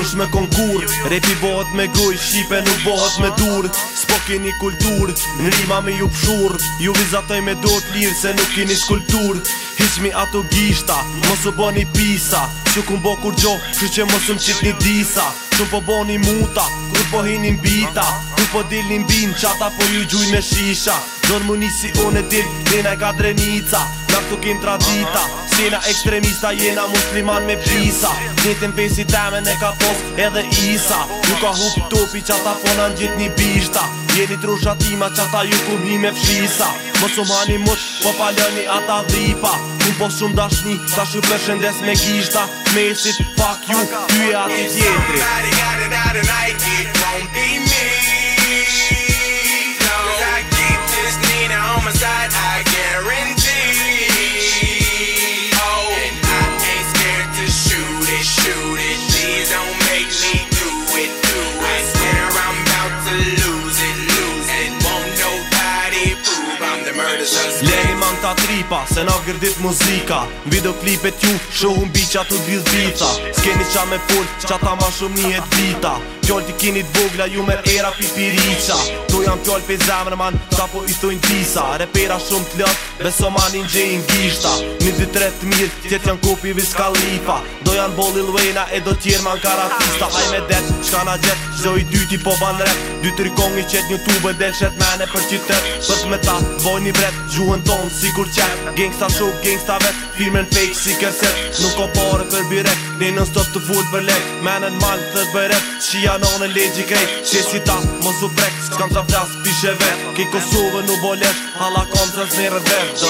munësh me konkur. Repi bohet me goj, shqipe nuk bohet me dur. S'po keni kultur, në rima me ju pshur. Ju vizatoj me do t'lirë se nuk keni skulptur. Hiqmi ato gishta, mos u boni pisa. Që kun bo kur gjo, që që mos më qit një disa. Shumë po boni muta, kur po hinin bita. Kur po dilnin bin, qata po ju gjuj me shisha. Don mu nisi unë e dil, lena e ka drenica. Na këtu kem tradita, sena ekstremista, jena musliman me prisa. Njetin pesi temen e ka pos edhe Isa. Ju ka hup topi qata po nan gjit një bishta. Jeni trusha tima qata ju kum hi me fshisa. Mos u mani mut, po paloni ata dhipa. Unë po shumë dashni, ta shu përshëndes me gishta. Mesit, fuck you, ty e ati tjetri. Everybody got it out and I it won't be me. Cause I keep this Nina on my side, I guarantee. Oh, and I ain't scared to shoot it. Please don't make me do it. I swear I'm about to lose it. And won't nobody prove I'm the murder suspect. Leni man ta tripa, se na gërdit muzika. Videoklipet ju, shohun biqa tu dhidh bica. S'keni qa me full, qa ta ma shumë një et vita. Pjoll t'i keni t'vogla, ju me era pipiriqa. To jam pjoll pe zemrë man, sa po i thujnë tisa. Repera shumë t'lët, beso manin gjejnë gishta. Një dy tret mirë, tjet janë kopi vis kalifa. Do janë bo Lil Wayna e do tjerë man karatista. Haj me det, shka na gjet, qdo i dyti po ban rep. Dy tëri kongi qet një tube, del shet mene për qytet. Pët me ta, boj një bret, gjuhën tonë si kur qet. Gangsta show, gangsta vet, firmen fake si kerset. Nuk ko pare për birek, ne nën stop të full për lek. Menen mal të bëret, qia nane legji krejt. Qesi ta, mos u brek, s'kam qa flas pishe vet. Ke Kosovë nu bolet, hala kom të zmerët vet.